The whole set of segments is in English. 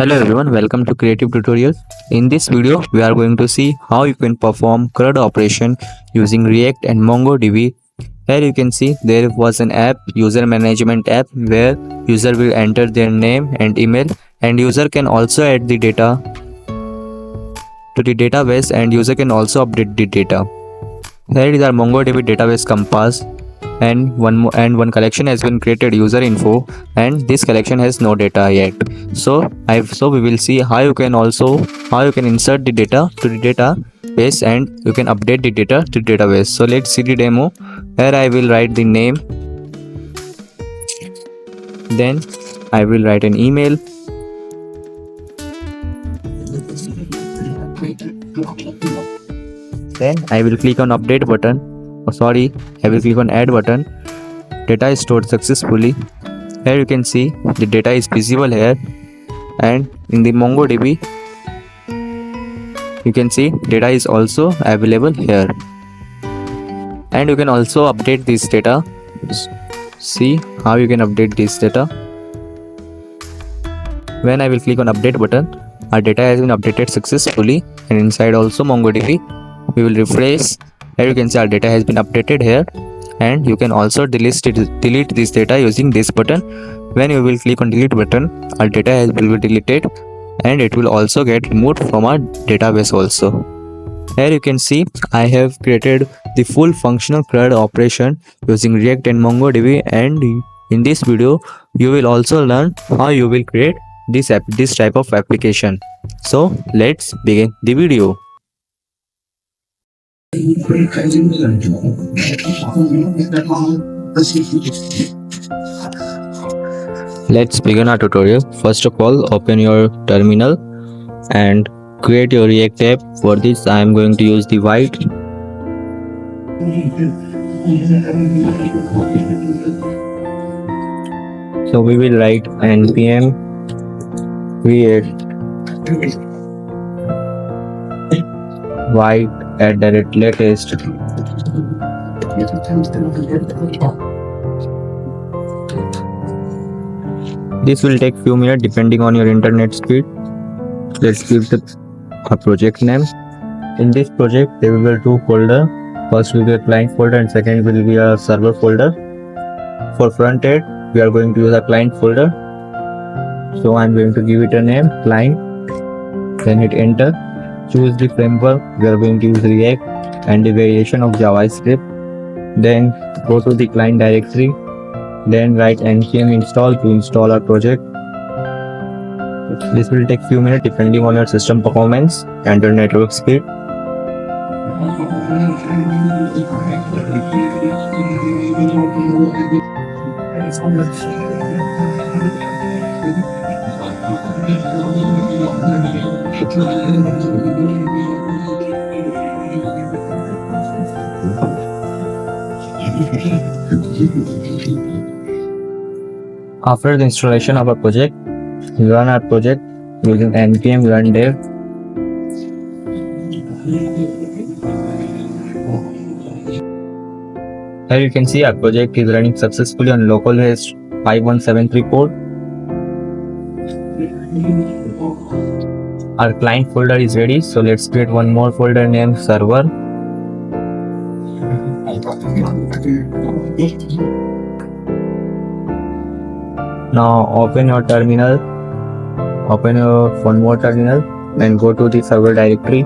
Hello everyone, welcome to Creative Tutorials. In this video, we are going to see how you can perform CRUD operation using React and MongoDB. Here you can see there was an app, user management app, where user will enter their name and email, and user can also add the data to the database, and user can also update the data. Here is our MongoDB database compass, and one collection has been created, user info, and this collection has no data yet. So we will see how you can insert the data to the database, and you can update the data to the database. So let's see the demo. Here I will write the name, then I will write an email, then I will click on update button. I will click on add button. Data is stored successfully. Here you can see the data is visible here, and in the MongoDB you can see data is also available here, and you can also update this data. See how you can update this data. When I will click on update button, our data has been updated successfully, and inside also MongoDB we will refresh. Here you can see our data has been updated here, and you can also delete this data using this button. When you will click on delete button, our data will be deleted, and it will also get removed from our database also. Here you can see I have created the full functional CRUD operation using React and MongoDB, and in this video you will also learn how you will create this type of application. So let's begin the video. Let's begin our tutorial. First of all, open your terminal and create your React app. For this I am going to use the white. So we will write npm create white @latest. This will take few minutes depending on your internet speed. Let's give a project name. In this project there will be two folders. First will be a client folder and second will be a server folder. For front end we are going to use a client folder. So I am going to give it a name, client. Then hit enter. Choose the framework. We are going to use React and the variation of JavaScript. Then go to the client directory. Then write npm install to install our project. This will take few minutes depending on your system performance and your network speed. After the installation of our project, we run our project using npm run dev. Here you can see our project is running successfully on localhost 5173 port. Our client folder is ready, so let's create one more folder named server. Now open your terminal, open one more terminal and go to the server directory.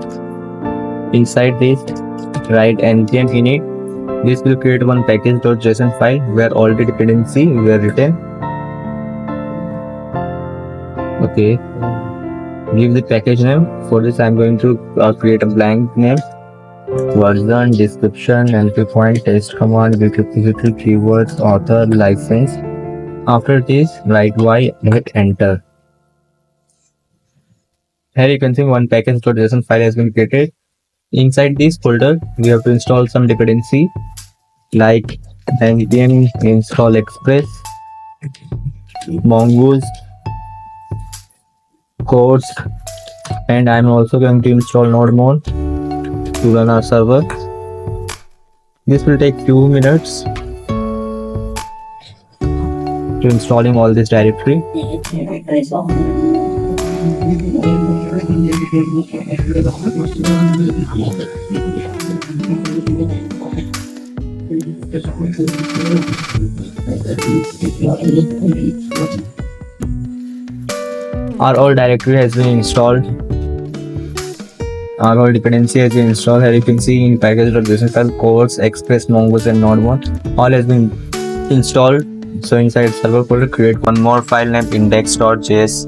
Inside this write npm init. This will create one package.json file where all the dependencies were written. Okay, give the package name. For this I am going to create a blank name, version, description, entry point, test command, repository, keywords, author, license. After this write y and hit enter. Here you can see one package.json file has been created. Inside this folder we have to install some dependency like npm install express, mongoose, codes, and I am also going to install nodejs to run our server. This will take few minutes to installing all this directory. Our all directory has been installed. Our all dependency has been installed. Here you can see in package.json file codes, Express, Mongoose and nodejs all has been installed. So inside server folder create one more file named index.js.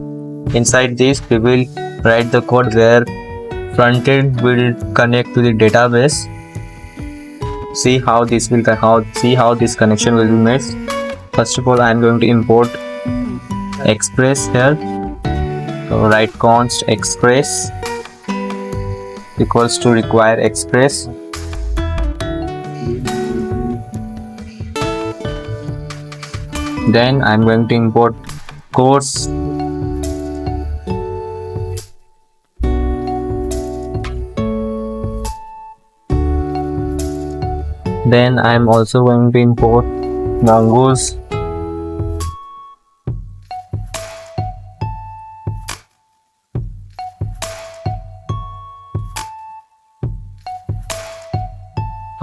Inside this we will write the code where frontend will connect to the database. See how this connection will be made. First of all, I am going to import Express here. So write const express equals to require express. Then I am going to import course. Then I am also going to import mongoose.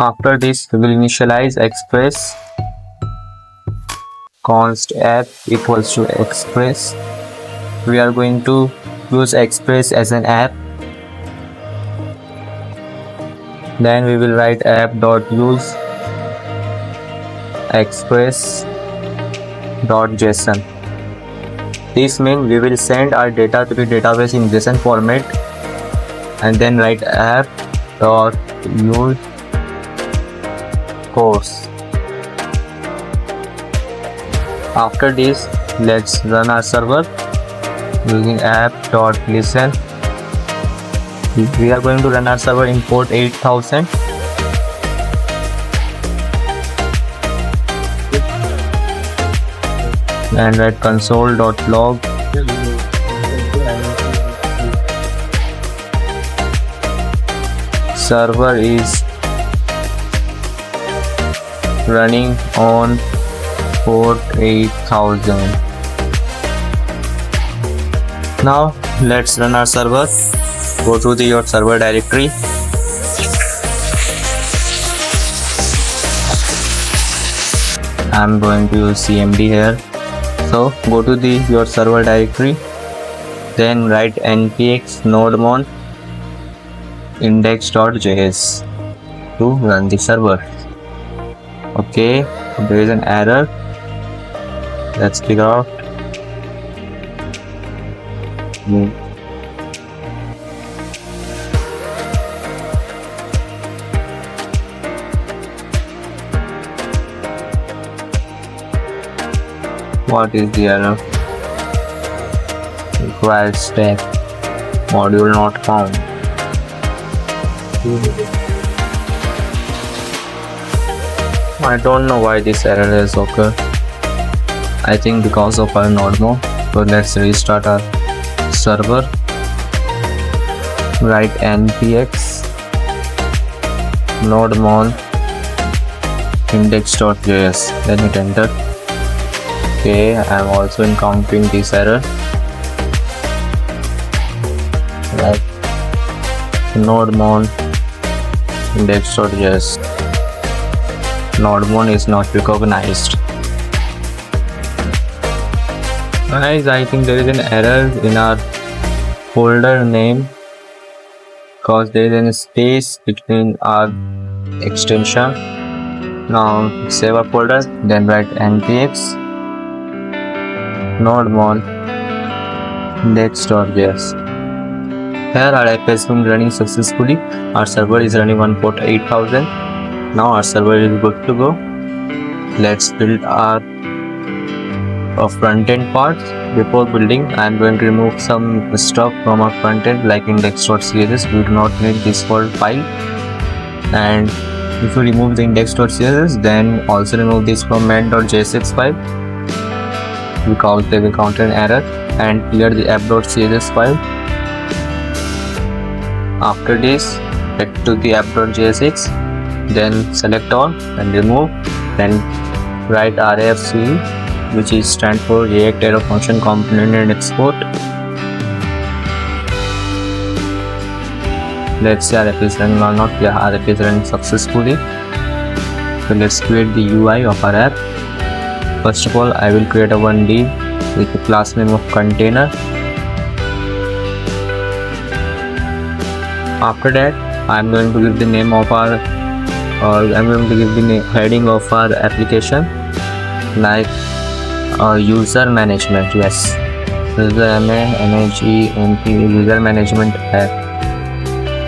After this, we will initialize express. Const app equals to express. We are going to use express as an app. Then we will write app.use express.json. This means we will send our data to the database in JSON format, and then write app.use course. After this, let's run our server using app.listen. We are going to run our server in port 8000. And write console.log. Server is running on port 8000. Now let's run our server. Go to your server directory. I'm going to use cmd here. So go to your server directory. Then write npx nodemon index.js to run the server. Okay, there is an error. Let's figure out. What is the error? Required stack module not found. I don't know why this error has occurred. I think because of our nodemon. So let's restart our server. Write npx nodemon index.js. Then hit enter. Okay, I am also encountering this error. Like nodemon index.js. Nodemon is not recognized. Guys, I think there is an error in our folder name because there is a space between our extension. Now save our folder, then write npx nodemon index.js. Here our app has been running successfully. Our server is running on port 8000. Now our server is good to go. Let's build our front-end parts. Before building, I am going to remove some stuff from our front-end like index.css. We do not need this whole file. And if you remove the index.css, then also remove this from main.jsx file because they will counter an error, and clear the app.css file. After this, head to the app.jsx, then select all and remove, then write RAFC, which is stand for React Arrow Function Component and Export. Let's say our app is running or not. Yeah, our app is running successfully. So let's create the UI of our app. First of all, I will create a one div with the class name of container. After that, I'm going to give the name of our heading of our application, like user management. Yes, user management app.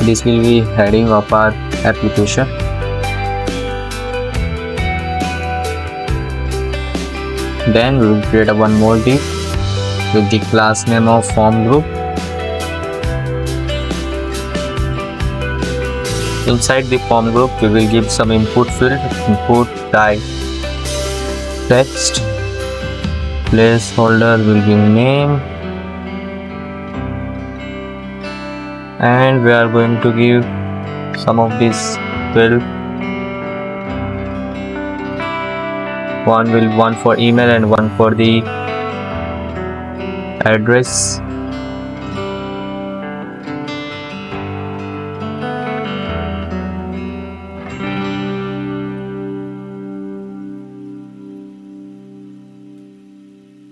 This will be heading of our application. Then we will create one more div with the class name of form group. Inside the form group, we will give some input field, input type text, placeholder will be name, and we are going to give some of this field. One for email and one for the address.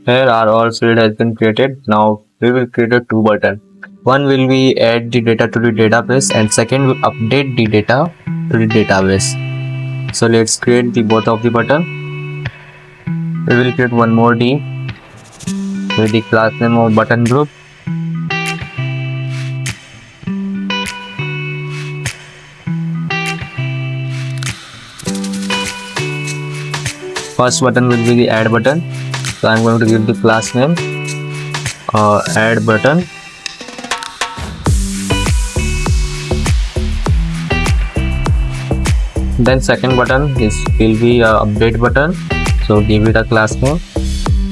Here our all field has been created. Now we will create a two button. One will be add the data to the database, and second will update the data to the database. So let's create the both of the button. We will create one more div with the class name of button group. First button will be the add button. So I'm going to give the class name add button. Then second button will be update button. So give it a class name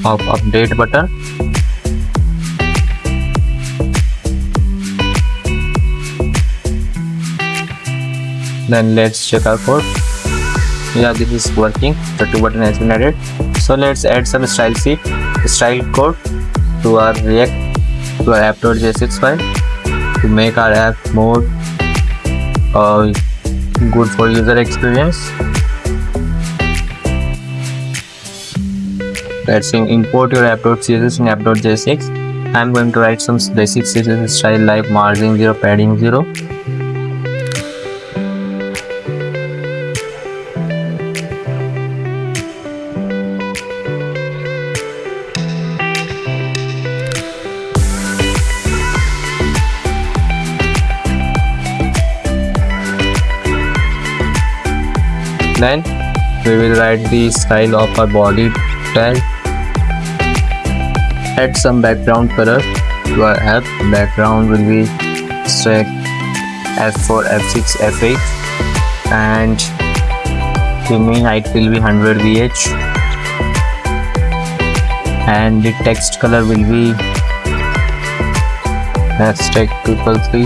of update button. Then let's check our code. Yeah, this is working. The two button has been added. So let's add some style code to our app.js file to make our app more good for user experience. Let's import your app.css in app.js. I'm going to write some basic CSS style like margin 0, padding 0. Then we will write the style of our body tag. Add some background color to our app. Background will be stack F4, F6, F8, and the main height will be 100 VH, and the text color will be hashtag 333.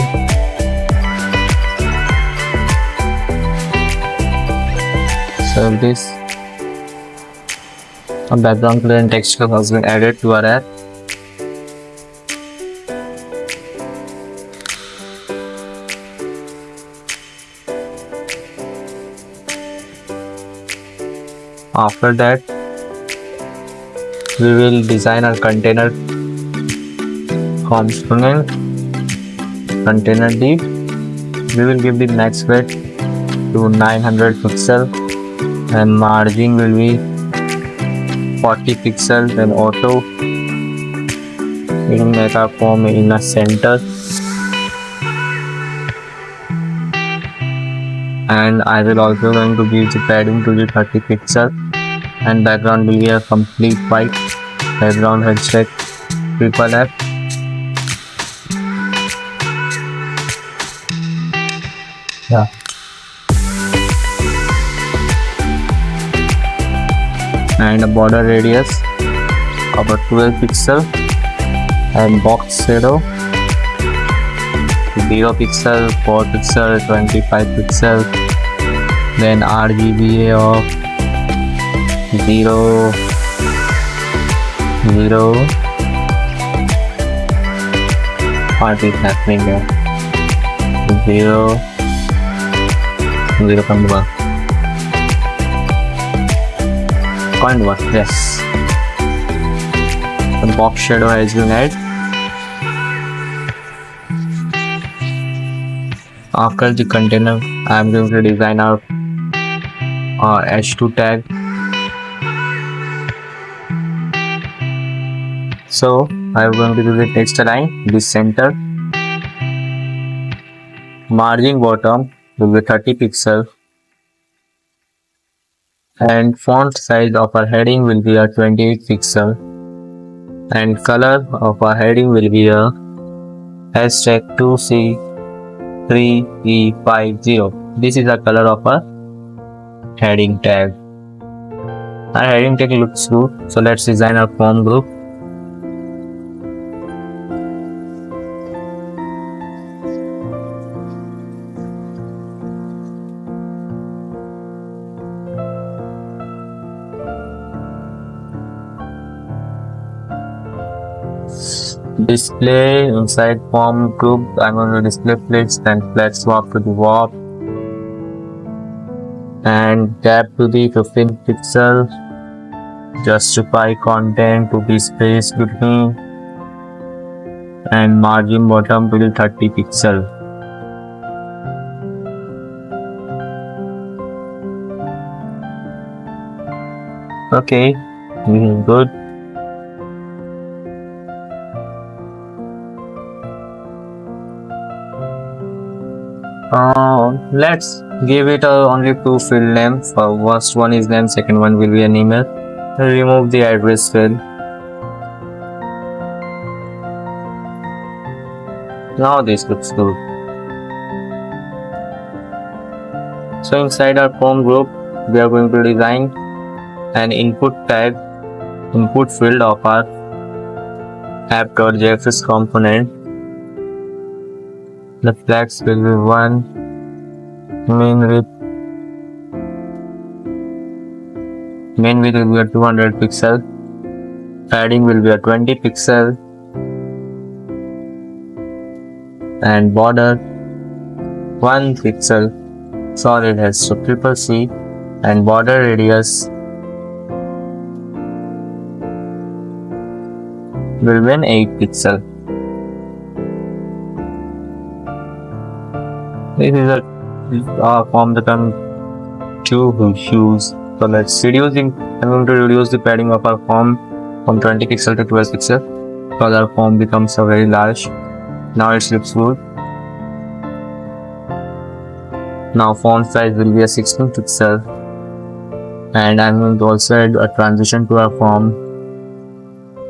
So this background color and text color has been added to our app. After that, we will design our container component, container div. We will give the max width to 900 pixels and margin will be 40 pixels, and auto we will make our form in the center, and I will also going to give the padding to the 30 pixels, and background will be a complete white background, hashtag triple F. Yeah. And a border radius of a 12 pixel and box shadow 0 pixel, 4 pixel, 25 pixel, then RGBA of 0, 0. What is happening here? 0, 0.1. 0.1, yes. The box shadow has been added. After the container, I am going to design our h2 tag. So I am going to do the text align, the center, margin bottom will be 30 pixels, and font size of our heading will be a 28 pixel, and color of our heading will be a hashtag 2C3E50. This is the color of our heading tag. Our heading tag looks good, so let's design our form group. Display inside form group, I'm going to display flex, then flex swap to the warp, and gap to the 15 pixel, justify content to be space between, and margin bottom to the 30 pixel. Okay, this is good. Let's give it only two field names. First one is name, second one will be an email. Remove the address field. Now this looks good. So inside our form group, we are going to design an input tag, input field of our app.js component. The flags will be 1, main width will be a 200 pixel, padding will be a 20 pixel, and border 1 pixel, solid has so CCC, and border radius will be an 8 pixel. This is a form that I'm to use. So let's I'm going to reduce the padding of our form from 20 pixel to 12 pixel, because our form becomes a very large. Now it looks good. Now font size will be a 16 pixel, and I'm going to also add a transition to our form.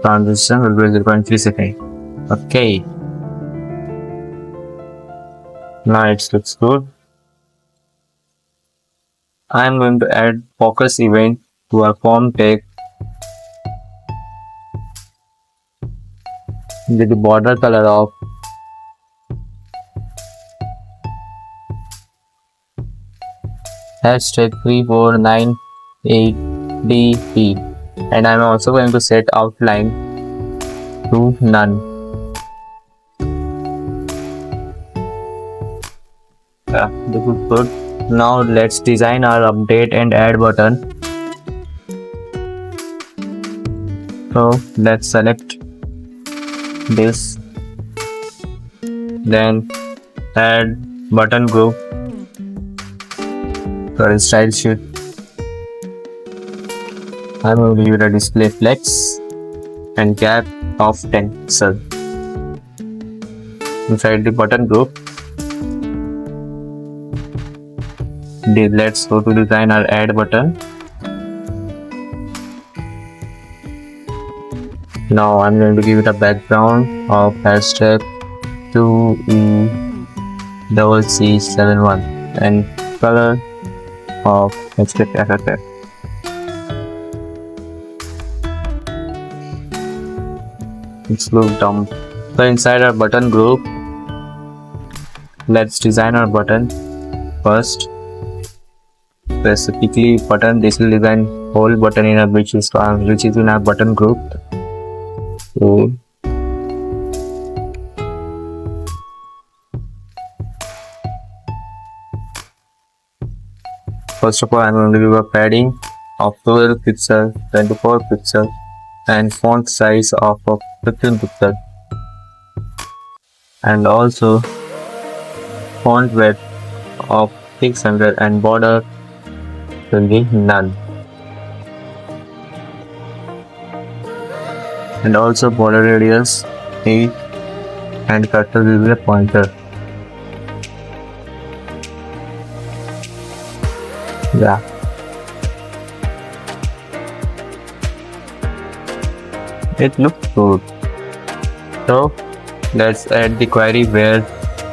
Transition will be 0.3 seconds. Okay. Now it looks good. I am going to add focus event to our form tag with the border color of hashtag 3498DP, and I am also going to set outline to none. This is good. Now let's design our update and add button. So let's select this, then add button group, sorry, style sheet. I'm going to give it a display flex and gap of 10 pixel. Inside the button group, let's go to design our add button. Now I'm going to give it a background of hashtag 2E CC71 and color of hashtag FFF. It's look dumb. So inside our button group, let's design our button first. Specifically button, this will design whole button in a which is in our button group. So First of all, I'm going to give a padding of 12 pixels, 24 pixels, and font size of 15 pixels, and also font width of 600 and border will be none, and also border radius 8 and cursor will be a pointer. Yeah. It looks good. So let's add the query where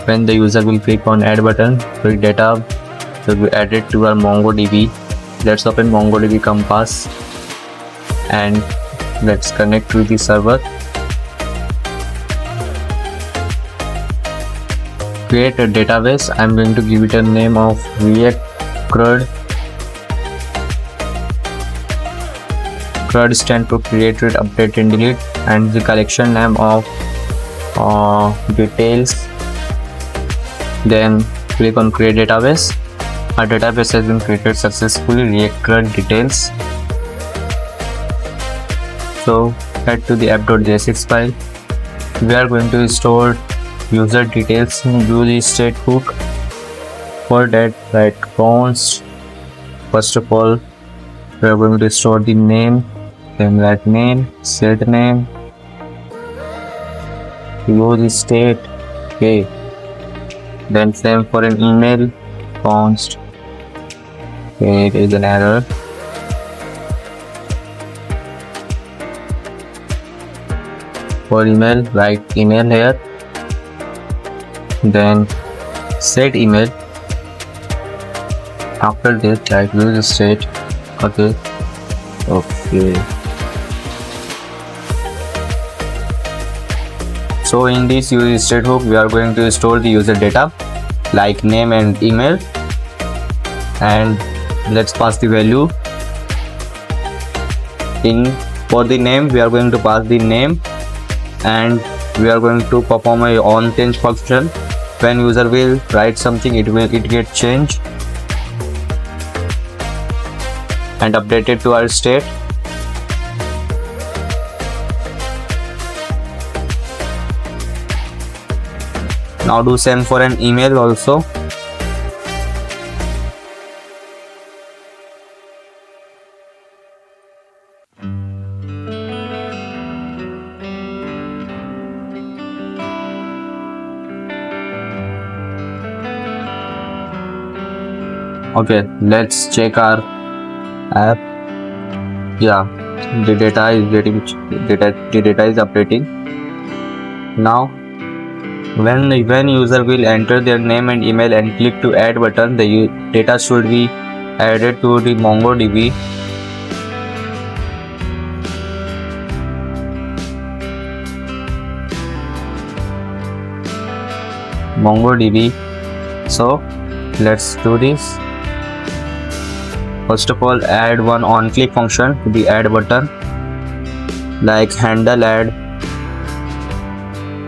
when the user will click on add button, the data will be added to our MongoDB. Let's open MongoDB Compass and let's connect to the server. Create a database. I'm going to give it a name of React CRUD. CRUD stands for create, read, update and delete, and the collection name of details. Then click on create database. Our database has been created successfully, React CRUD details. So head to the app.jsx file. We are going to store user details in use state hook. For that, write const. First of all, we are going to store the name, then write name, set name, use state, okay. Then same for an email, const. Okay, it is an error. For email, write email here. Then set email. After this, write use state. Okay. So in this use state hook, we are going to store the user data like name and email, and let's pass the value. For the name, we are going to pass the name, and we are going to perform a on change function. When user will write something, it get changed and updated to our state. Now do same for an email also. Okay, let's check our app. Yeah, the data is updating. Now when user will enter their name and email and click to add button, the data should be added to the MongoDB. So let's do this. First of all, add one on click function to the add button, like handle add,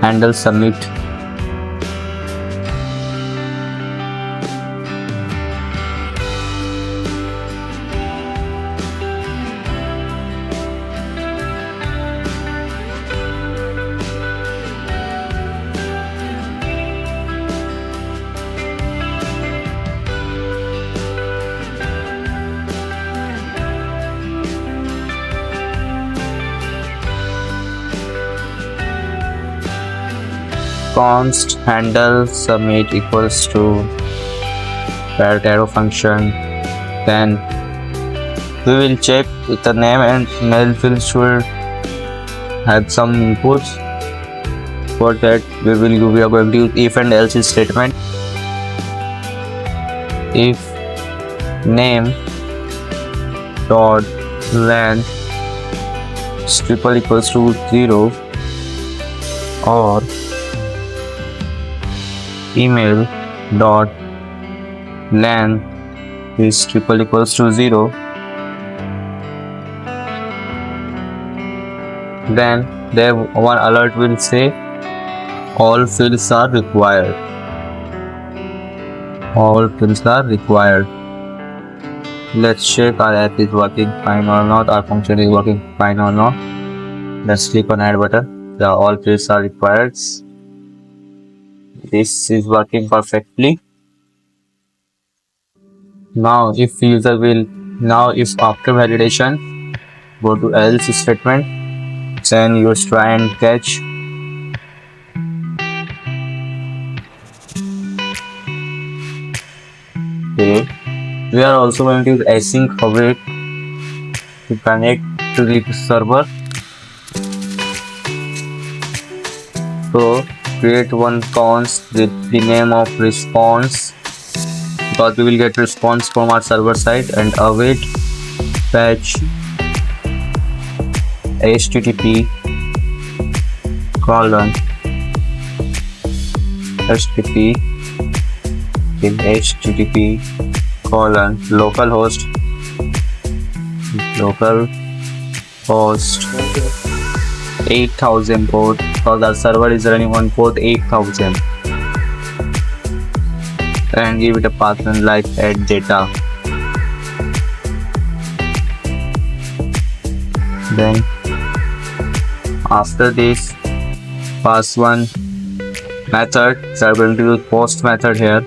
handle submit. Const handle submit equals to parent arrow function. Then we will check if the name and email field should have some inputs. For that, we are going to use if and else statement. If name dot length triple equals to 0, or email dot length is triple equals to 0, then there one alert will say all fields are required. Let's check our app is working fine or not, our function is working fine or not. Let's click on add button. The all fields are required. This is working perfectly. Now if after validation go to else statement, then you try and catch. Okay. We are also going to use async await to connect to the server. So create one const with the name of response, because we will get response from our server side, and await fetch http colon http in http colon localhost 8000 port, because our server is running on port 8000, and give it a path name like add data. Then after this pass one method, so I'm going to use post method here.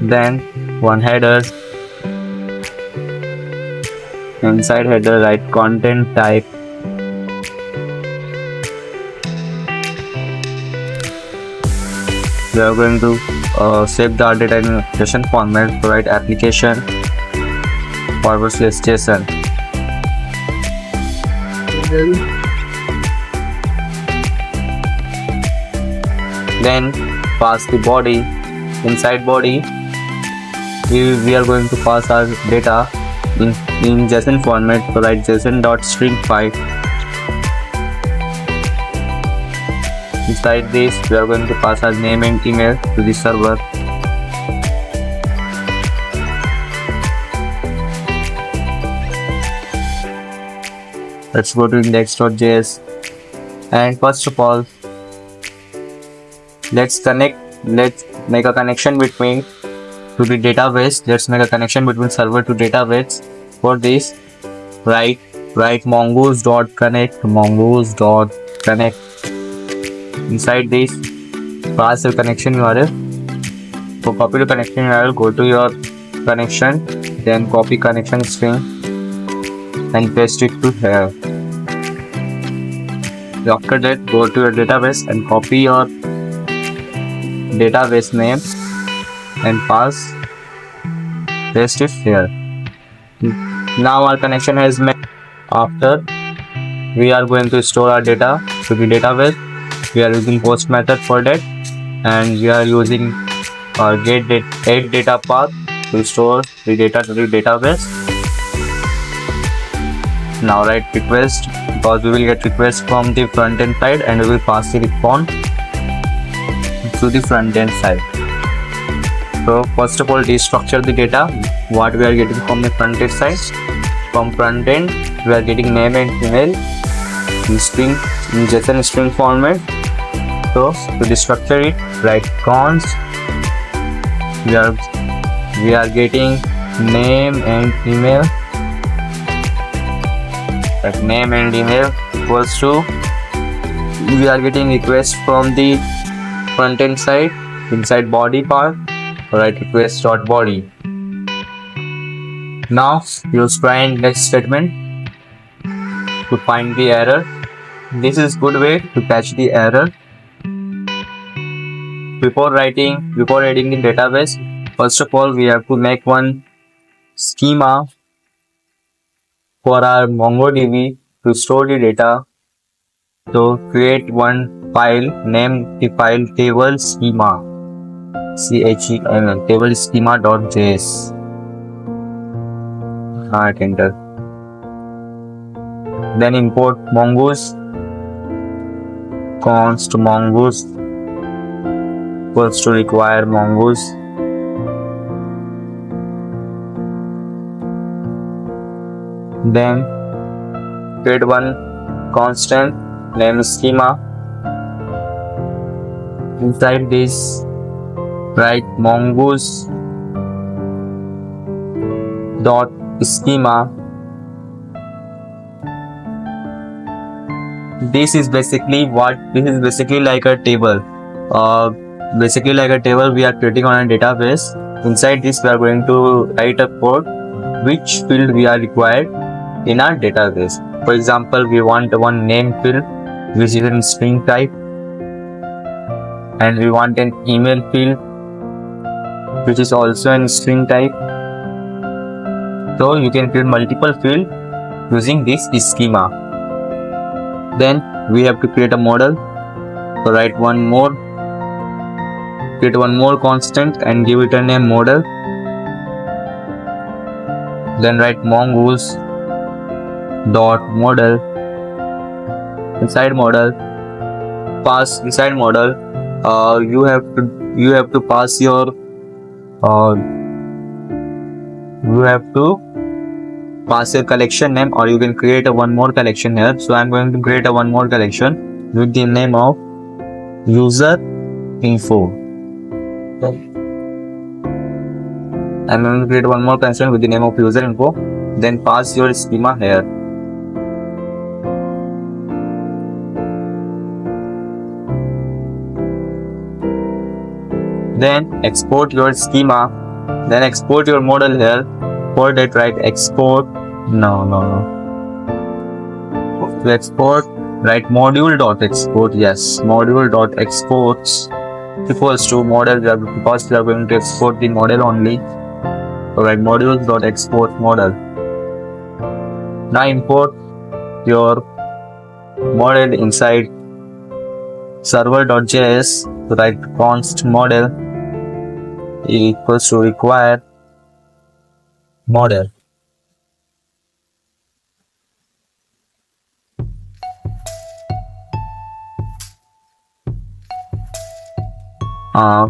Then one header, inside header write content type, we are going to save the data in application format, so write application /JSON. Then pass the body. Inside body we are going to pass our data in JSON format, so write JSON.string5. Inside this we are going to pass our name and email to the server. Let's go to index.js, and first of all let's make a connection between to the database. Let's make a connection between server to database. For this write mongoose.connect. Inside this pass your connection URL. So copy the connection URL, go to your connection, then copy connection string and paste it to here. After that go to your database and copy your database name and paste it here. Now our connection has met. After we are going to store our data to the database. We are using post method for that, and we are using our get data path to store the data to the database. Now write request, because we will get request from the front end side and we will pass the response to the front end side. So first of all destructure the data what we are getting from the front end side. From front end we are getting name and email in JSON string format. So to destructure it, write const, we are getting name and email, that name and email equals to, we are getting request from the front end side. Inside body part write request.body. Now use try and next statement to find the error. This is good way to catch the error. Before adding the database, first of all we have to make one schema for our MongoDB to store the data. So create one file, name the file table schema, table schema.js. Hit enter. Then import mongoose, const mongoose equals to require mongoose. Then create one constant named schema. Inside this write mongoose dot schema. This is basically like a table. Basically like a table we are creating on a database. Inside this we are going to write a code which field we are required in our database. For example, we want one name field which is in string type, and we want an email field which is also in string type. So you can create multiple fields using this schema. Then we have to create a model. So write create one more constant and give it a name model. Then write mongoose dot model. Inside model, you have to pass your collection name, or you can create a one more collection here. So I'm going to create a one more collection with the name of user info. I'm going to create one more collection with the name of user info. Then pass your schema here. Then export your schema. Then export your model here. For that, write export. To export, write module.export. Yes, module.exports equals to model, because we are going to export the model only. So write modules.export model. Now import your model inside server.js. So write const model equals to require model.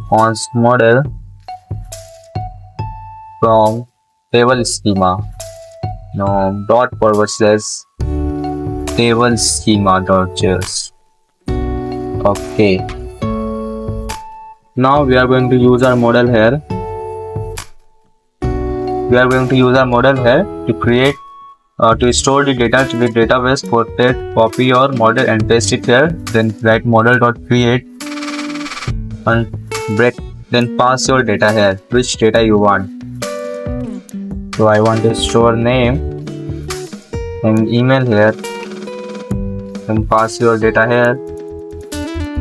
Const model from table schema. Dot / table schema.js. Okay. Now we are going to use our model here. To create to store the data to the database. For that, copy your model and paste it here. Then write model.create and break. Then pass your data here. Which data you want? So I want to store name and email here. Then pass your data here.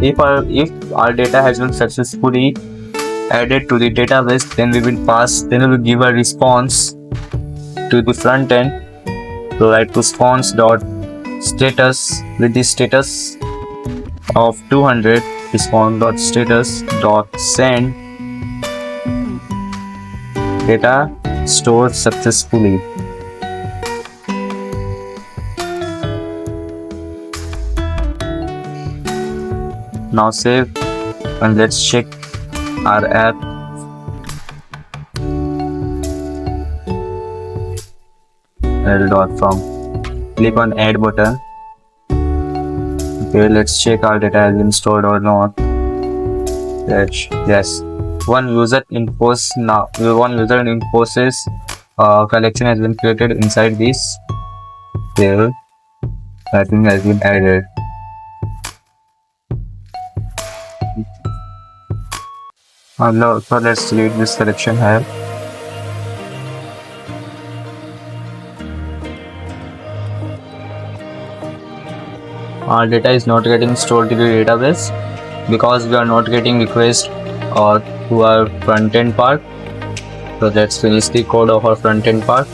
If our data has been successfully added to the database, then we will give a response to the front end. So write response.status with the status of 200, response.status.send data stored successfully. Now save and let's check our app. L.from. Click on add button. Okay, let's check our data has been stored or not. Yes. One user in Infosys collection has been created inside this table. I think has been added. So let's delete this collection here. Our data is not getting stored to the database because we are not getting request to our front end part. So let's finish the code of our front end part.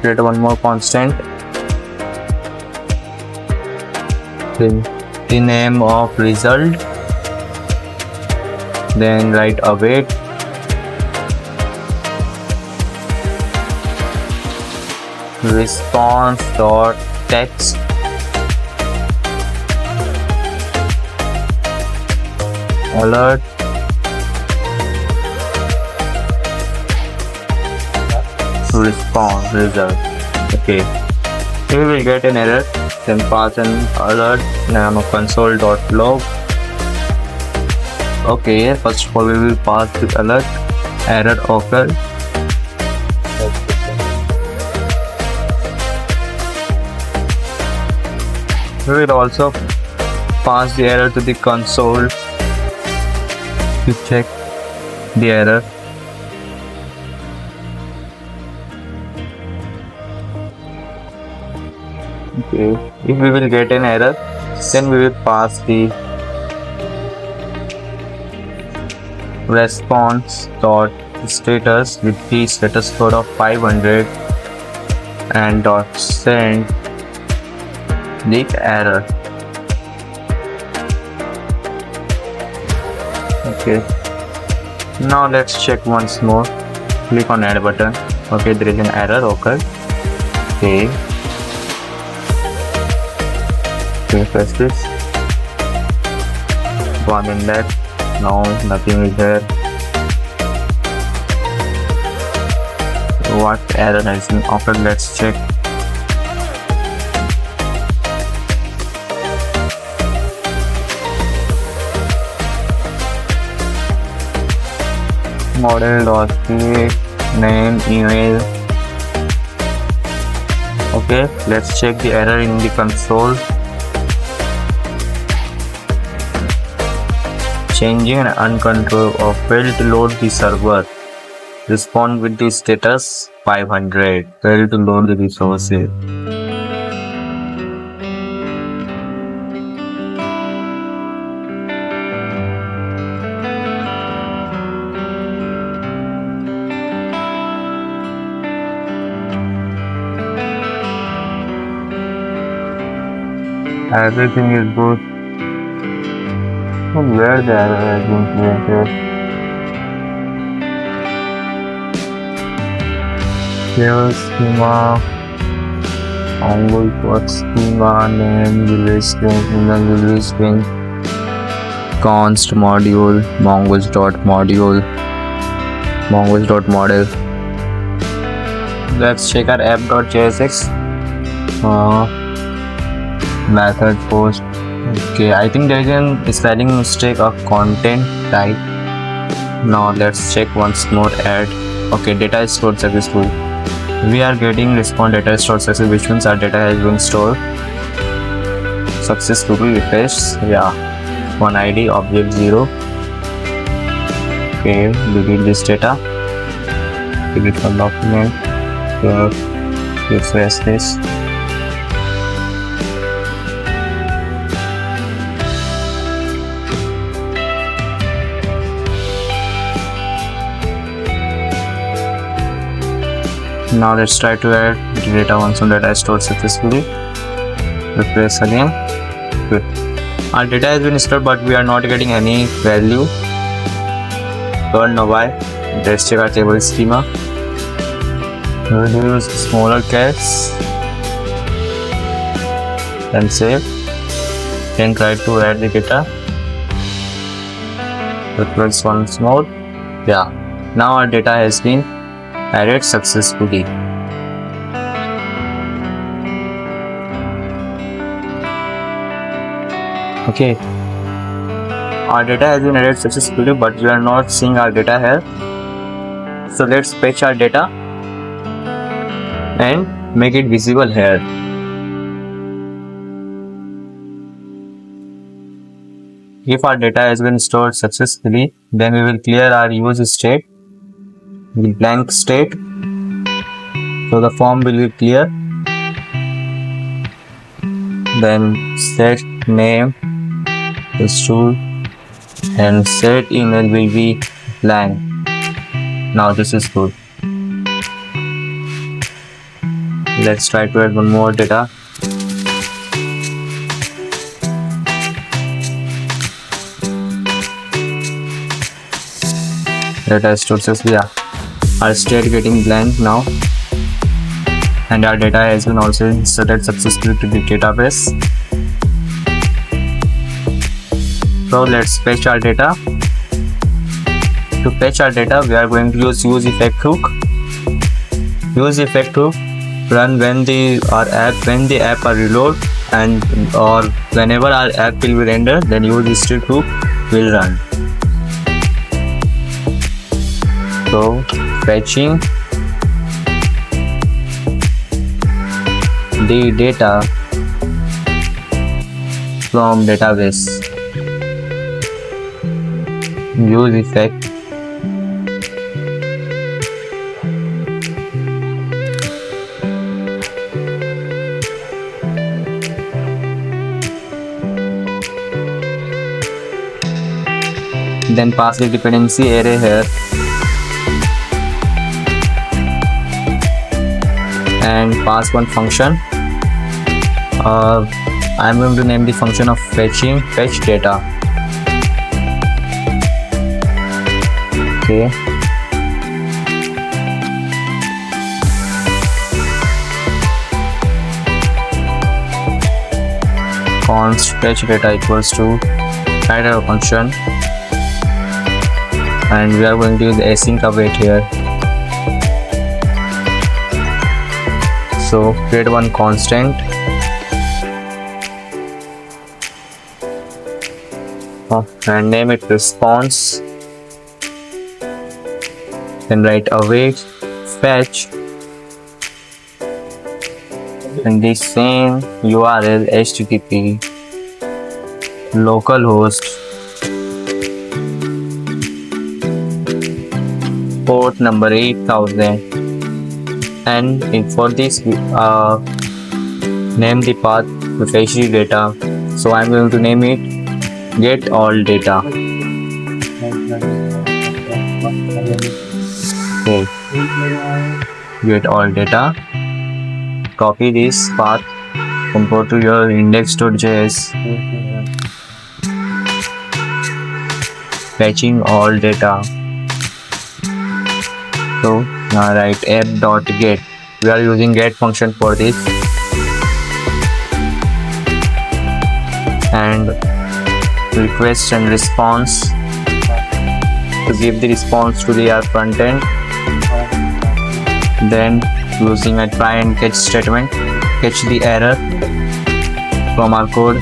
Create one more constant. The name of result. Then write await. Response.text. Alert. Response result. Okay. Here we will get an error. Then pass an alert console.log Okay, first of all we will pass the alert error occurred. We will also pass the error to the console to check the error. Okay, if we will get an error, then we will pass the response dot status with the status code of 500 and dot send the error. Okay, now let's check once more. Click on add button. Okay, there is an error occurred. Okay, press this. One index. No, nothing is there. What error has been occurred? Let's check. Model.create name email. Okay, let's check the error in the console. Changing an uncontrolled or failed to load the server. Respond with the status 500. Failed to load the resources. Everything is good. Where the error has been created? Here schema, Mongo schema, name, release string, email release string, const module, mongoose.module, mongoose.model. Let's check our app.jsx. Method post. Okay, I think there is a spelling mistake of content type. Now let's check once more. Add. Okay, data is stored successfully. We are getting response data is stored successfully, which means our data has been stored successfully. Refresh. Yeah, one ID object 0. Okay, delete this data. Delete from document. Refresh this. Now let's try to add the data once some data is stored successfully. Refresh again. Good. Our data has been stored, but we are not getting any value. Don't know why. Let's check our table schema. We will use smaller case and save. Then try to add the data. Refresh once more. Yeah. Now our data has been added successfully. Okay, our data has been added successfully, but we are not seeing our data here. So let's fetch our data and make it visible here. If our data has been stored successfully, then we will clear our use state, the blank state, so the form will be clear. Then set name is true and set email will be blank. Now this is good. Let's try to add one more data. Data stored successfully. Yeah. Our state getting blank now, and our data has been also inserted successfully to the database. So let's fetch our data. To fetch our data, we are going to use effect hook. Use effect hook run when the app are reload, and or whenever our app will be rendered, then use this hook will run. So fetching the data from database. Use effect. Then pass the dependency array here and pass one function. I'm going to name the function of fetch data. Okay. Const fetch data equals to header function, and we are going to use async await here. So create one constant and name it response, then write await fetch and the same URL http localhost port number 8000, and for this name the path to fetch the data. So I'm going to name it get all data. Okay. Get all data. Copy this path, import to your index.js, fetching all data. So now write app.get. We are using get function for this, and request and response to give the response to the front end. Then using a try and catch statement, catch the error from our code.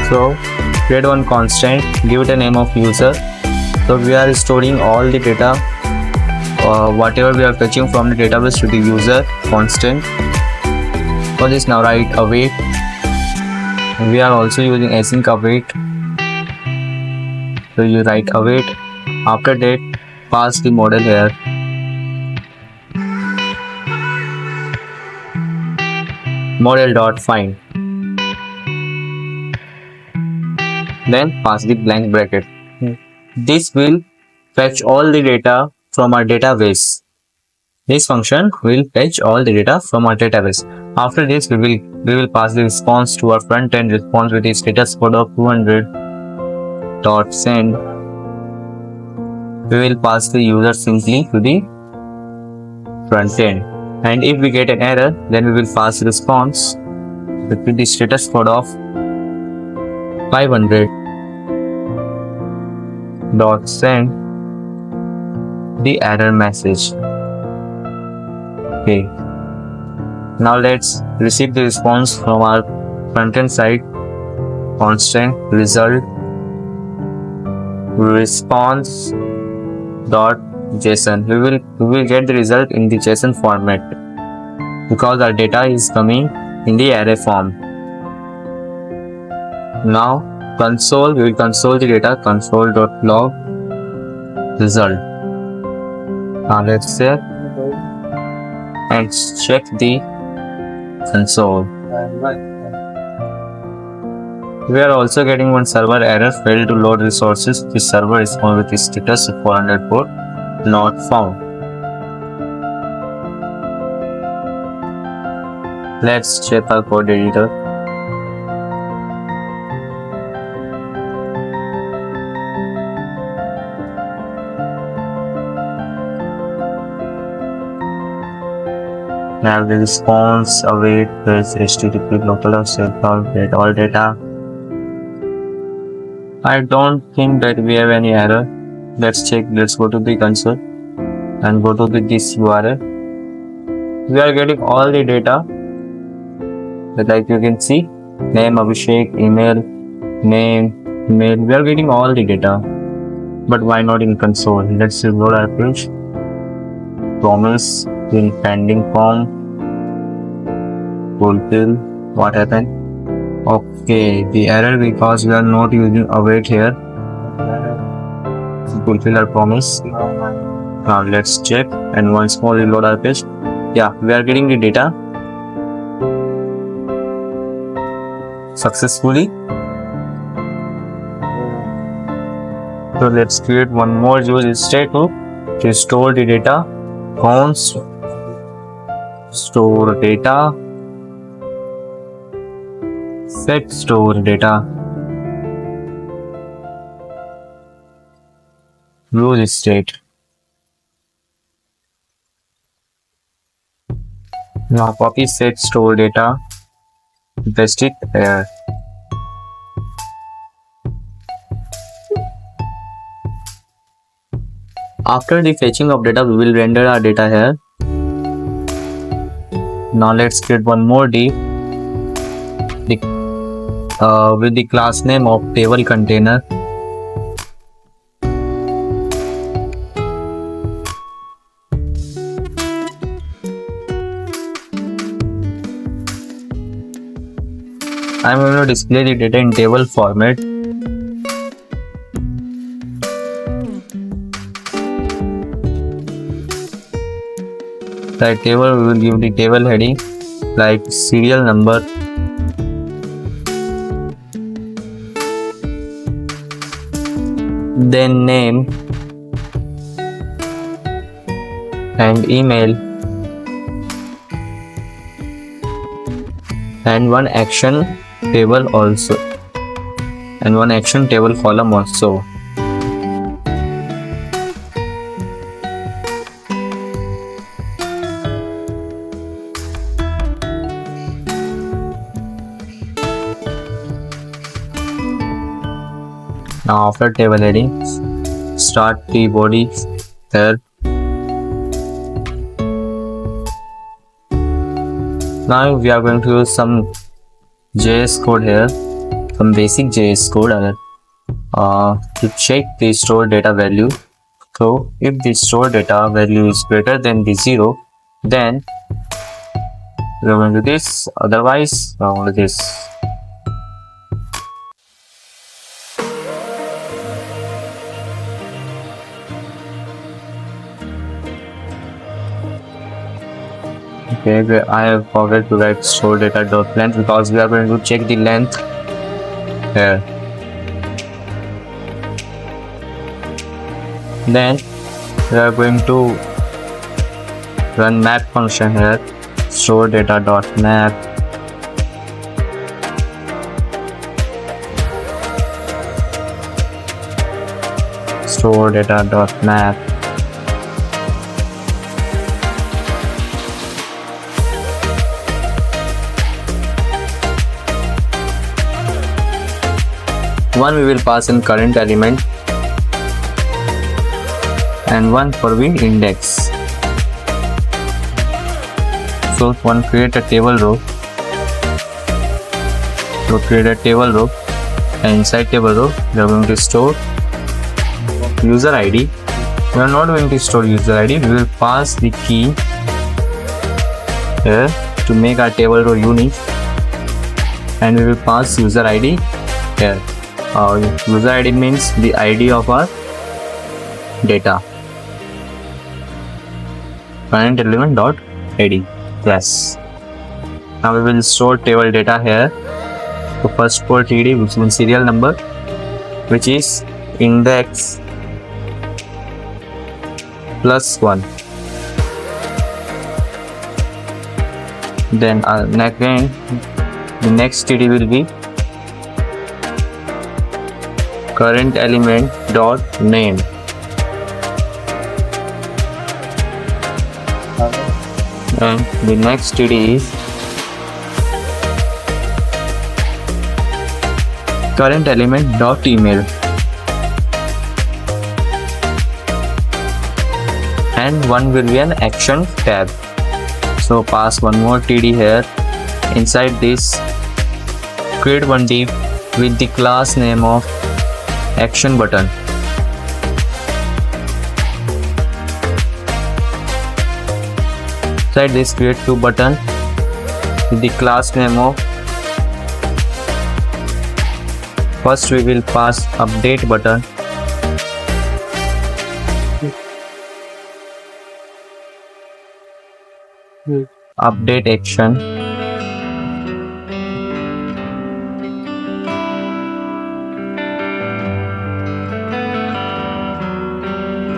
So create one constant, give it a name of user. So we are storing all the data, whatever we are fetching from the database to the user constant. For this now write await. We are also using async await. So you write await. After that pass the model here. Model.find. Then pass the blank bracket. This will fetch all the data from our database. This function will fetch all the data from our database. After this, we will pass the response to our front end response with the status code of 200.send. We will pass the user simply to the front end, and if we get an error, then we will pass the response with the status code of 500.send the error message. Okay. Now let's receive the response from our front end side. Constant result response dot JSON. We will get the result in the JSON format because our data is coming in the array form. Now console, we will console the data, console.log result. Now let's save and check the console. We are also getting one server error, failed to load resources. The server responds with the status 400 port not found. Let's check our code editor. Now the response await is http localhost get all data. I don't think that we have any error. Let's check. Let's go to the console and go to this URL. We are getting all the data, like you can see, name Abhishek, email, name, mail. We are getting all the data, but why not in console? Let's reload our page. Promise in pending form. Fulfill. What happened? Okay, the error because we are not using await here. Fulfill our promise. Now let's check and once more reload our page. Yeah, we are getting the data successfully. So let's create one more use statement to store the data. Const store data, set store data, use state. Now copy set store data, paste it here. After the fetching of data, we will render our data here. Now let's create one more div with the class name of table container. I'm going to display the data in table format. Like table, we will give the table heading like serial number, then name and email, and one action table also, and one action table column also. Now after table heading, start the body there. Now we are going to use some JS code here, some basic JS code to check the stored data value. So if the stored data value is greater than the 0, then we are going to do this, otherwise we are going to do this. Okay, I have forgot to write store data dot length because we are going to check the length here. Then we are going to run map function here, store data dot map. Store data dot map. One we will pass in current element and one for the index. So one create a table row. So create a table row, and inside table row we are going to store user ID. We are not going to store user ID. We will pass the key here to make our table row unique, and we will pass user ID here. User ID means the ID of our data. Current element dot ID. Yes. Now we will store table data here. So first for TD, which means serial number, which is index plus 1. Then again the next TD will be current element dot name, and the next TD is current element dot email, and one will be an action tab. So pass one more TD here. Inside this, create one div with the class name of action button. Inside this, create two buttons with the class name of. First we will pass update button. Update action.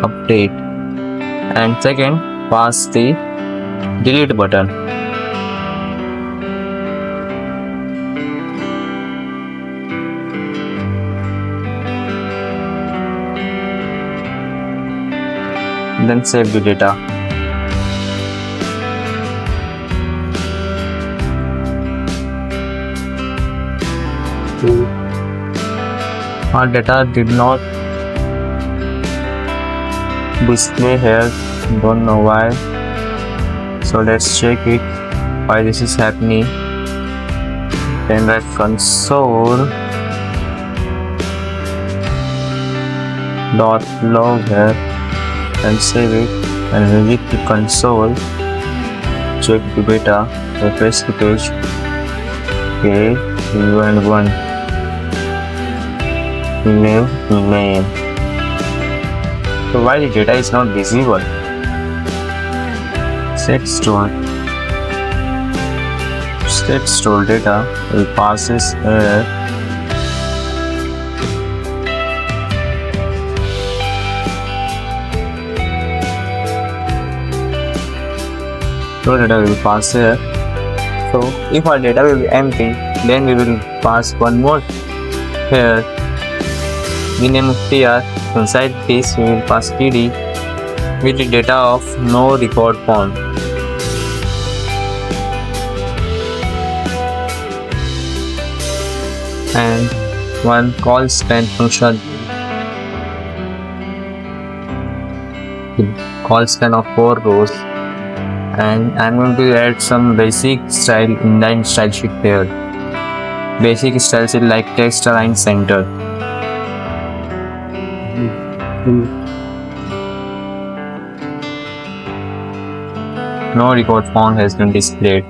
Update. And second, pass the delete button. Then save the data. Our data did not display here, don't know why. So let's check it why this is happening. Then write console dot log here and save it, and visit the console, check the data, refresh the page. Okay, 0 and 1. Email, email. So why the data is not visible? Set store data will passes here. Store data will pass here. So if our data will be empty, then we will pass one more here. We name tr. Inside this we will pass td with the data of no record found. And one call span function. Call span of 4 rows. And I'm going to add some basic style inline style sheet here. Basic style sheet like text align center. No record found has been displayed.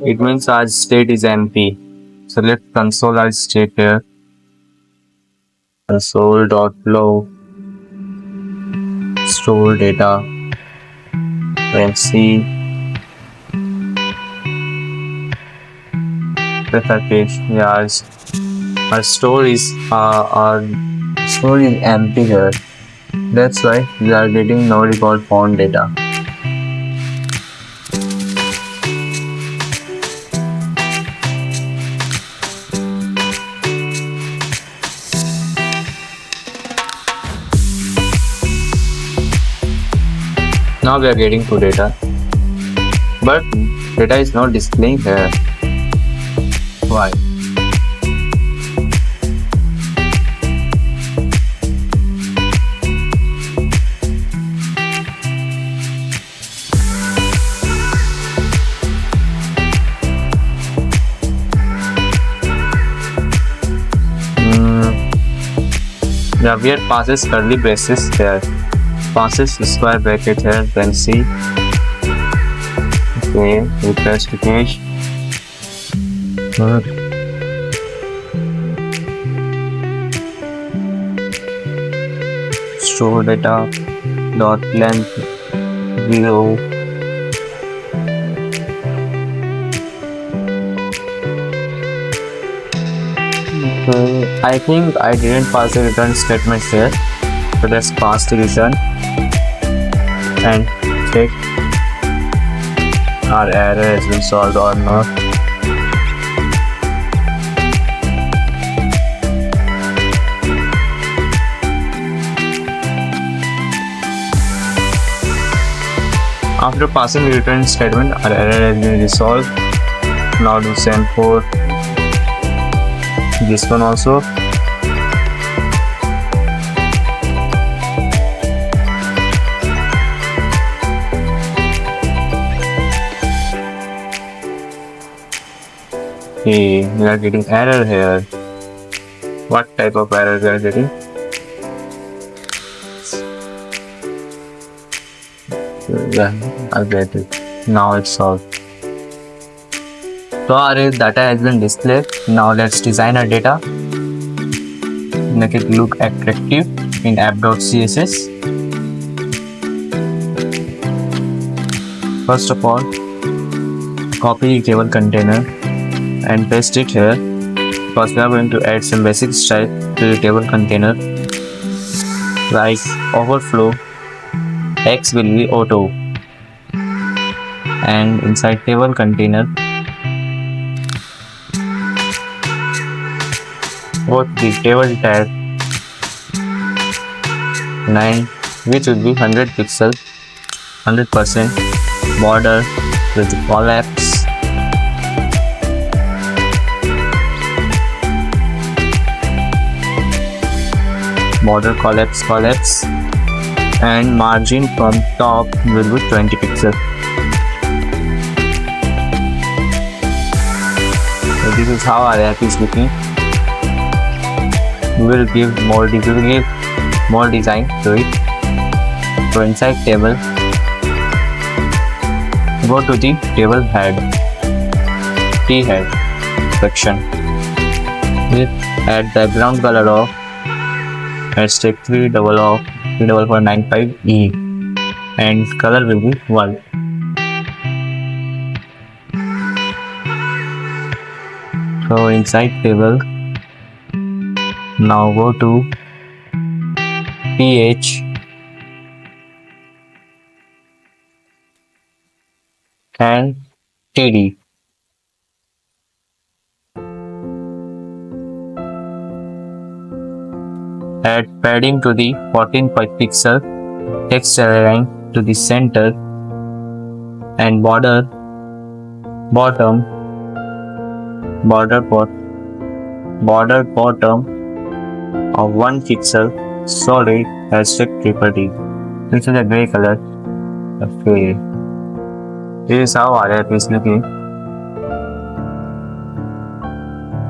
It means our state is empty. So let's console our state here. Console.log store data. Let's see. Yes, our store is empty here. That's why we are getting no record found data. Now we are getting to data, but data is not displaying here. Why? Yeah, we had passes curly braces here. Passes square bracket here, then see. Okay, refresh the page. Store data dot length 0. Okay, I think I didn't pass the return statement here, so let's pass the return and check our error has been solved or not. After passing the return statement, our error has been resolved. Now do same for this one also. Okay, we are getting error here. What type of error we are getting? Yeah, I get it. Now it's solved. So our data has been displayed. Now let's design our data. Make it look attractive in app.css. First of all, copy the table container and paste it here, because we are going to add some basic style to the table container, like overflow x will be auto, and inside table container both the table tag 9, which will be 100 pixel 100% border with the collapse, border collapse, and margin from top will be 20 pixel. So this is how our app is looking. We will give more design to it. So inside table, go to the table head, T head section. Add background color of #34495E and color will be white. So inside table, now go to ph and td. Add padding to the 14 pixel, text align to the center, and border bottom of 1 pixel solid #330. This is a gray color. Okay. This is how our app is looking.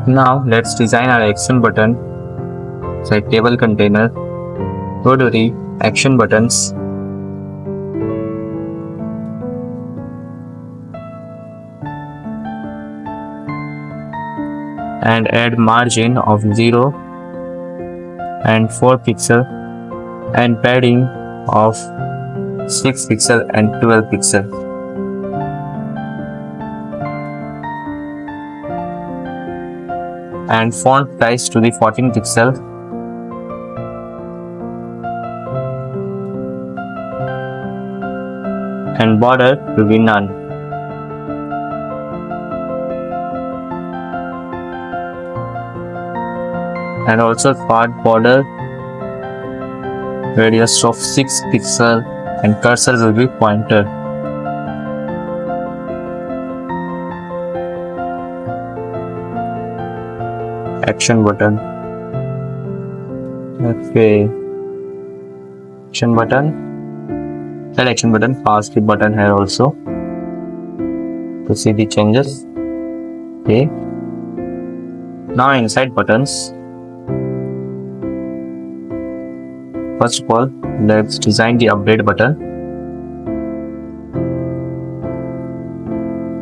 Now let's design our action button. Inside table container, go to the action buttons. And add margin of 0 and 4 pixel and padding of 6 pixel and 12 pixel. And font size to the 14 pixel. And border will be none. And also part border radius of 6 pixel and cursor will be pointer. Action button. Okay. Action button. That action button, pass the button here also to see the changes. Okay. Now inside buttons, first of all, let's design the update button.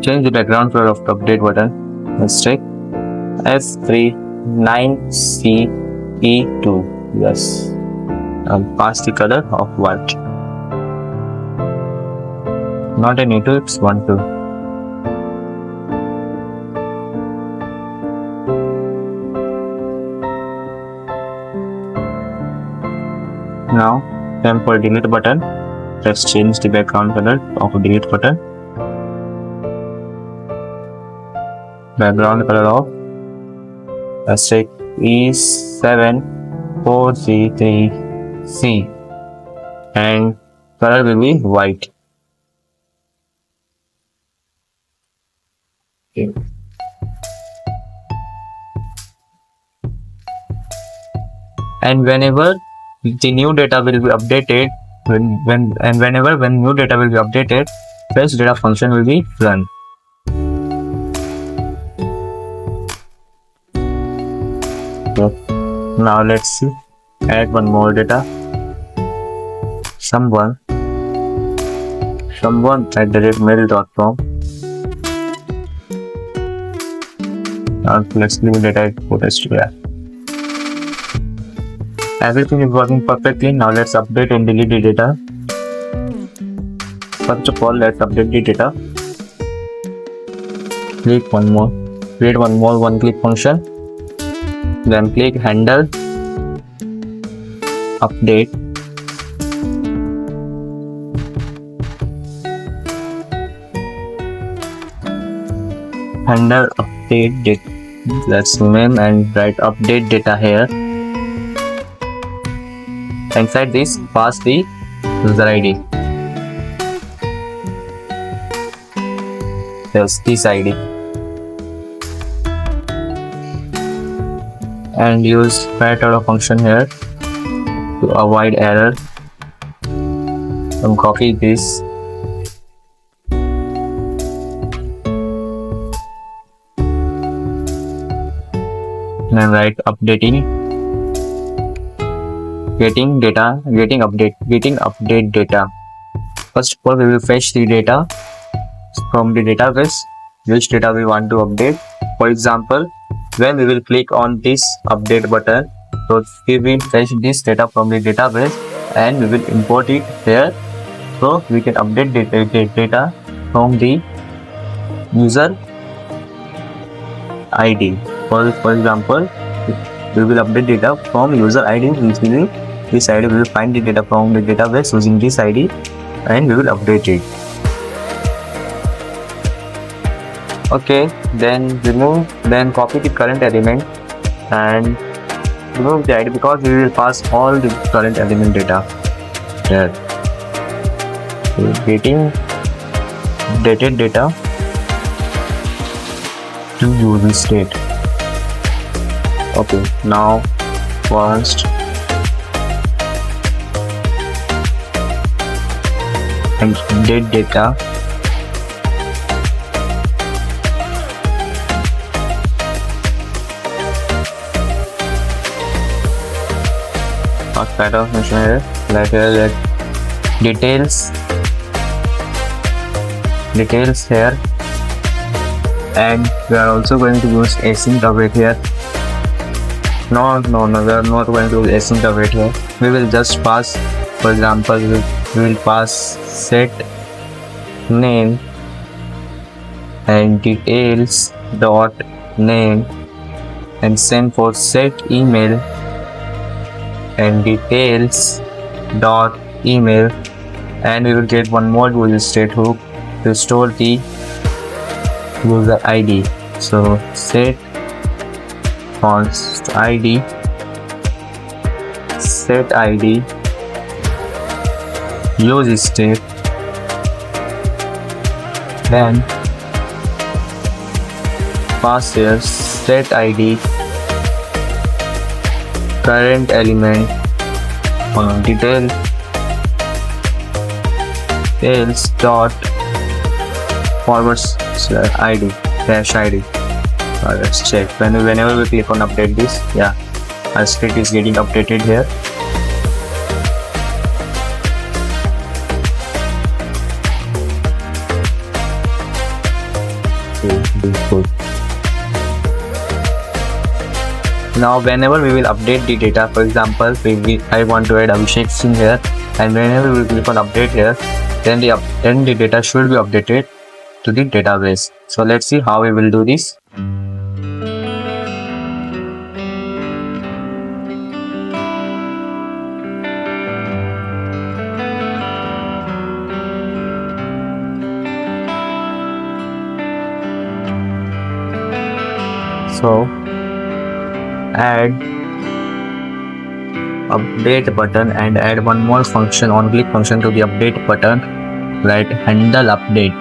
Change the background color of the update button. Let's take F39CE2. Yes. And pass the color of white. Not an E2, it's 1-2. Now, for delete button, let's change the background color of delete button. Background color of, let's take E7433C and color will be white. Okay. And whenever the new data will be updated, whenever new data will be updated, fetch data function will be run. Now let's see. Add one more data. Someone @mail.com. Now let's leave data input STR. Everything is working perfectly. Now let's update and delete the data. First of all, let's update the data. Create one more one-click function. Then click handle update. Handle update data. Let's name and write update data here. Inside this, pass the user ID. There's this ID. And use fat arrow function here to avoid error. And copy this. And write updating. Getting update data. First of all, we will fetch the data from the database, which data we want to update. For example, when we will click on this update button, so we will fetch this data from the database and we will import it here, so we can update the data from the user ID. For example, we will update data from user ID. This ID, we will find the data from the database using this ID and we will update it. Okay, then copy the current element and remove the ID, because we will pass all the current element data there. So getting dated data to user state. Okay, now first and date data. Kind of mention here, let details here, and we are also going to use async await here. No, we are not going to use async await here. We will just pass, for example, we will pass set name and details dot name, and same for set email and details dot email, and we will get one more user state hook to store the user ID. So set const ID, set ID, use state, then pass here set ID, current element, details dot forward slash ID dash ID. Let's check whenever we click on update this. Yeah, our state is getting updated here. Good. Now whenever we will update the data, for example, I want to add Abhishek in here, and whenever we click on update here, then the data should be updated to the database. So let's see how we will do this. So add update button and add one more function, on click function to the update button, write handle update.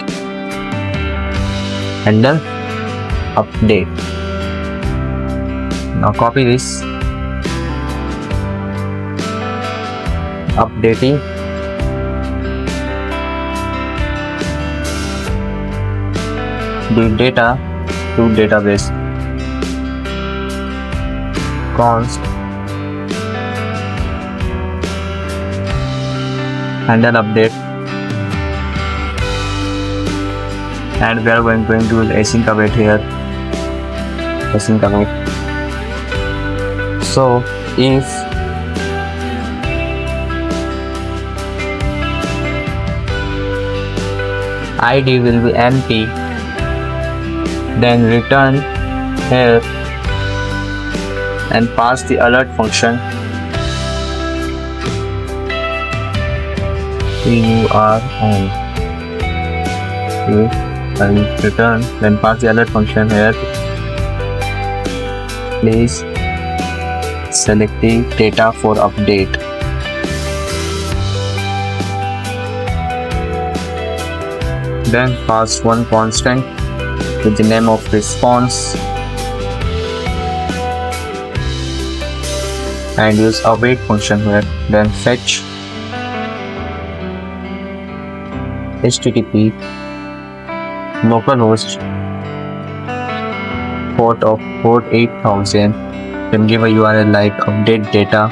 Now copy this, updating the data to database, const handle update, and we are going to use async await here. Async await. So if ID will be empty, then return here and pass the alert function MERN. And return, then pass the alert function here. Please select the data for update. Then pass one constant with the name of response and use await function here. Then fetch HTTP localhost port of port 8000, then give a URL like update data.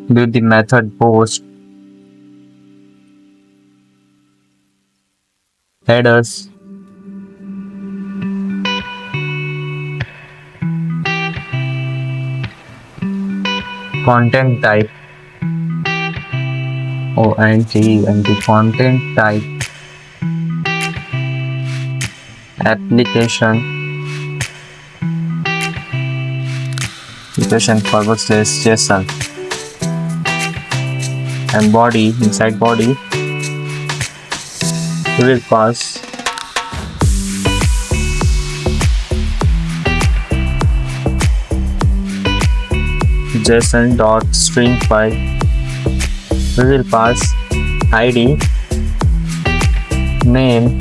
With the method post headers, content type and the content type application /JSON, and body, inside body we will pass JSON.string file. We will pass ID, name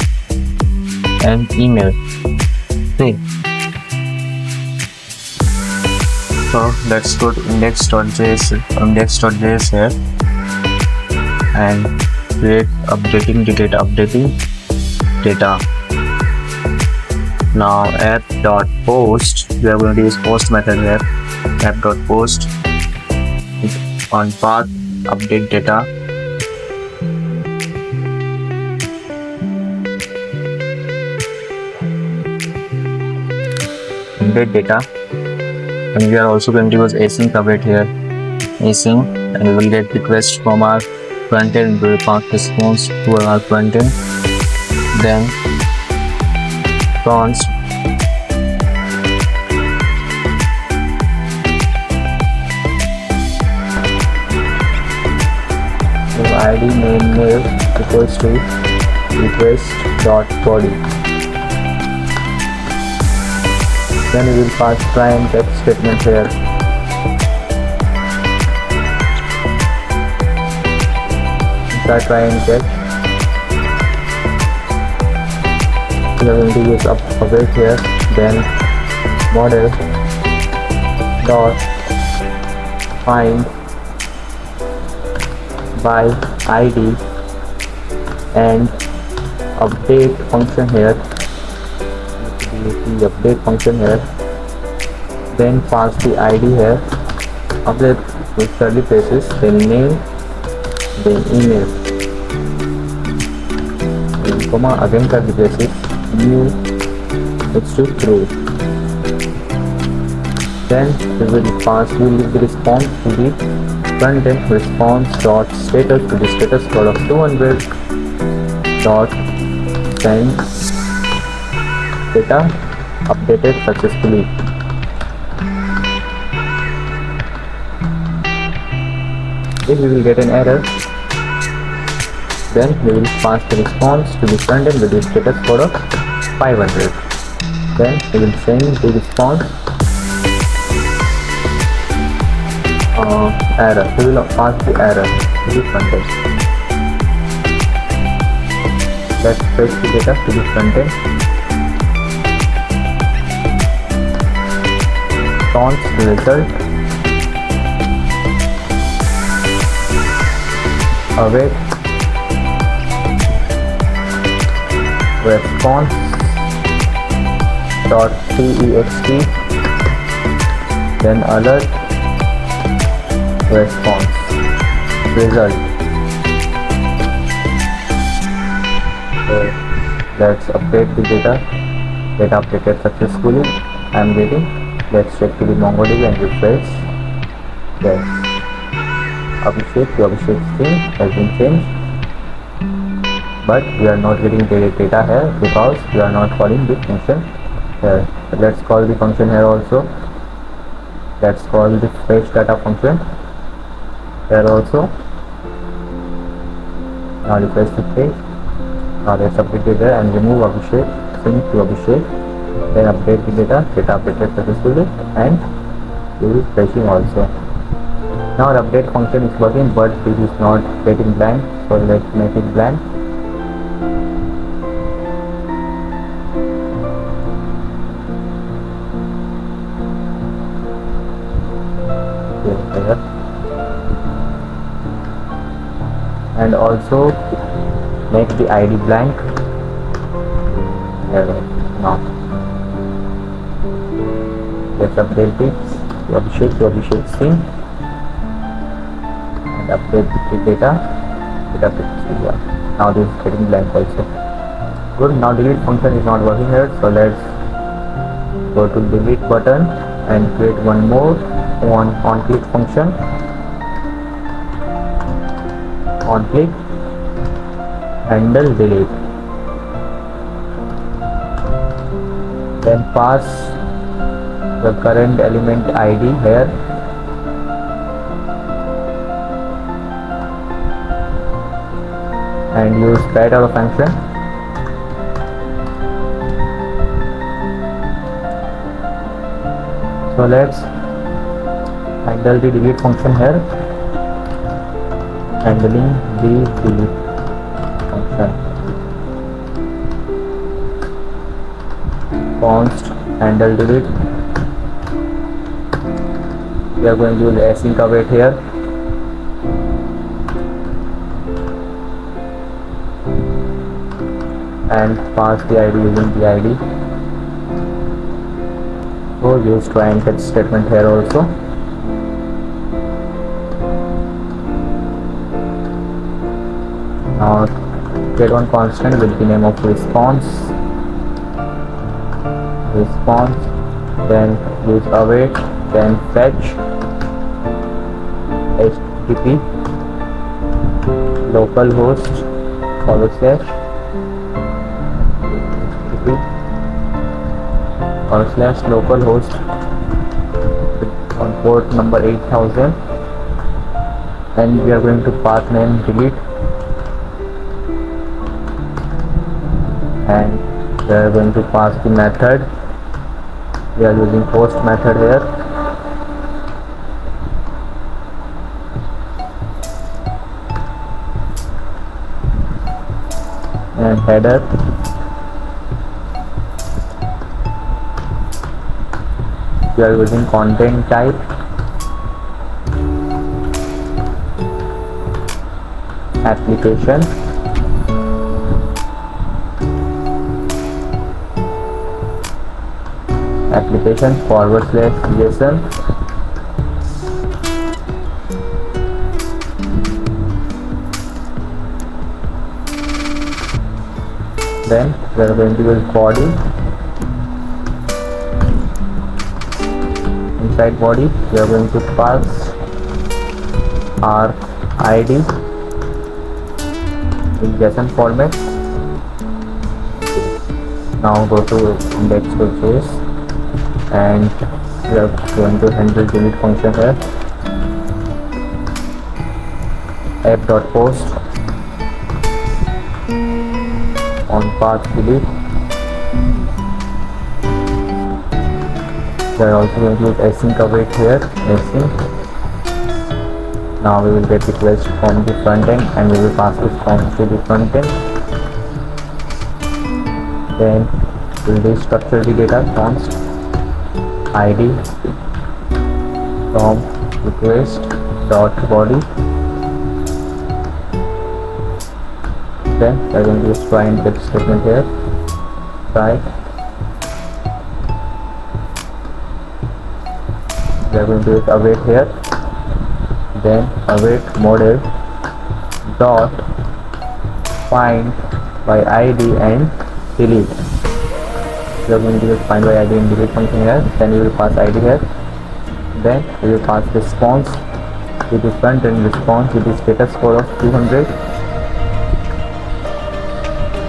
and email. Okay. So let's go to index.js here and create updating data. Now app.post, we are going to use post method here. App.post on path update data. Update data, and we are also going to use async await here. Async, and we will get request from our front end. We will pass response to our front end. Then const ID name equals to request.body. Then we will pass try and catch statement here. Try and catch. We are going to use await here. Then model dot find by ID and update function here. The update function here. Then pass the ID here. Update with curly braces. Then name. Then email. Then comma again curly braces. New equals to true. Then we will leave the response to the front end response dot status to the status code of 200 dot send data updated successfully. If we will get an error, then we will pass the response to the front end with the status code of 500. Then we will send the response error. We will pass the error to the front end. Let's fetch the data to the front end. Const the result. Await response dot text, then alert response result. So let's update the data updated successfully. I am getting. Let's check to the MongoDB and refresh. Yes, Abhishek's thing has been changed, but we are not getting the data here because we are not calling the function here. So let's call the function here also. Let's call the fetch data function here also. Now refresh the page. Now let's update it there and remove Abhishek, sync to Abhishek, then update the data updated successfully, and do refreshing also. Now the update function is working, but this is not getting blank, so let's make it blank. Here. And also make the ID blank here. Now let's update it to Abhishek's thing and update the data picture. Now this is getting blank also. Good. Now delete function is not working here, so let's go to delete button and create one more on click function. On click handle delete, then pass the current element ID here, and use spread out function. So let's handle the delete function here, handling the delete function. Const handle delete. We are going to use async await here. And pass the ID using the ID. So use try and catch statement here also. Now create one constant with the name of response, then use await, then fetch http localhost /localhost on port number 8000, and we are going to path name delete, and we are going to pass the method. We are using post method here, and header. We are using content type, application, /JSON, then we are going to use body. Inside body we are going to pass our ID in JSON format. Now go to index.js and we are going to handle delete function here. app.post on path delete. We are also going to use async await here. Async. Now we will get request from the front end and we will pass response to the front end. Then we will destructure the data const ID from request dot body. Then we are going to use try and catch statement here. try. We are going to use await here, then await model dot find by id and delete. We are going to use find by id and delete function here. Then we will pass id here. Then we will pass response with the front end response with the status code of 200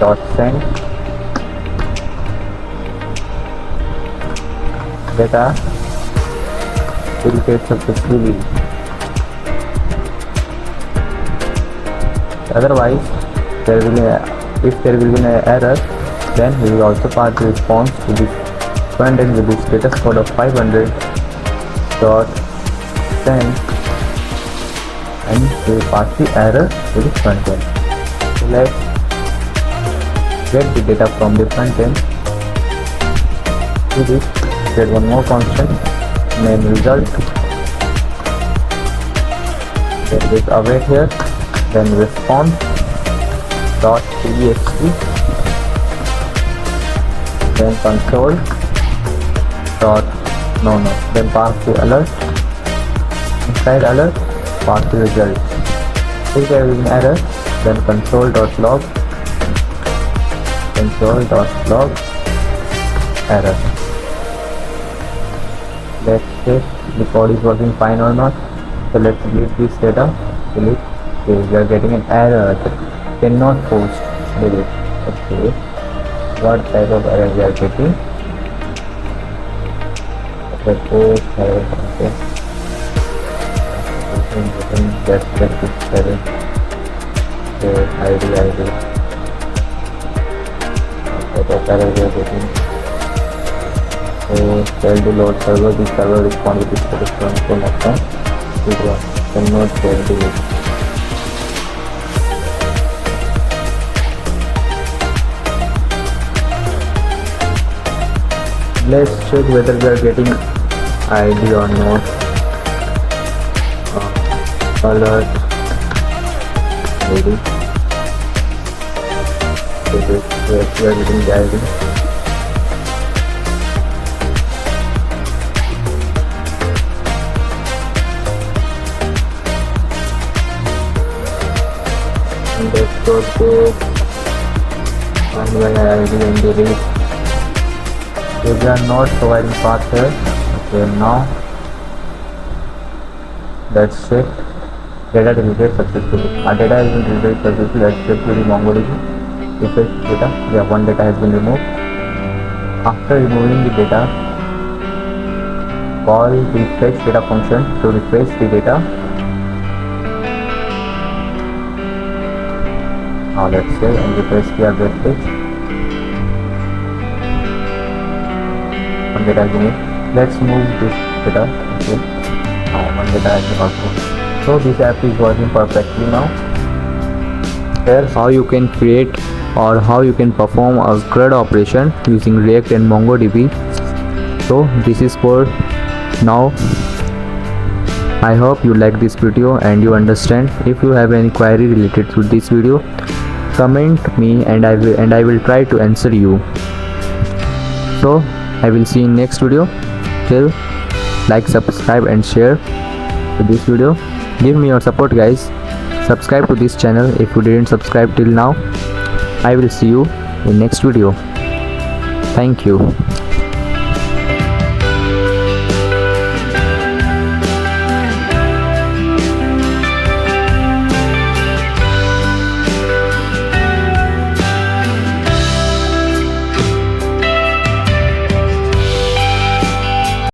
dot send data deleted successfully. Otherwise, if there will be an error, then we will also pass the response to the front end with the status code of 500 dot send, and we will pass the error to the front end. So let's get the data from the front end. To this, get one more constant, name result. Get this await here, then response dot text, then console dot then pass the alert. Inside alert, pass the result. If there is an error, then console.log error. Let's check the code is working fine or not. So let's delete this data. Delete. Okay, we are getting an error. Cannot post. Delete. Okay. What type of error we are getting? Post error. Okay. Let's check this error. Okay, ID. What type of error we are getting? Fail to load server. The server responds with this status from next time. Cannot fail to load. Let's check whether we are getting ID or not. Alert. Ready. Yes, we are getting the ID. Let's go to find by ID and delete. If we are not providing path here, okay, now let's check data deleted successfully. Our data has been deleted successfully. Let's check to the MongoDB. Refresh data. Yeah, one data has been removed. After removing the data, call the fetch data function to refresh the data. Now let's say and refresh the address page. One data has been removed. Let's move this data. Okay. Now one data has been also. So this app is working perfectly now. Here's how you can create or how you can perform a CRUD operation using React and MongoDB. So this is for now. I hope you like this video and you understand. If you have any query related to this video, comment me and I will try to answer you. So I will see you in next video. Till like, subscribe and share to this video. Give me your support guys. Subscribe to this channel if you didn't subscribe till now. I will see you in next video. Thank you.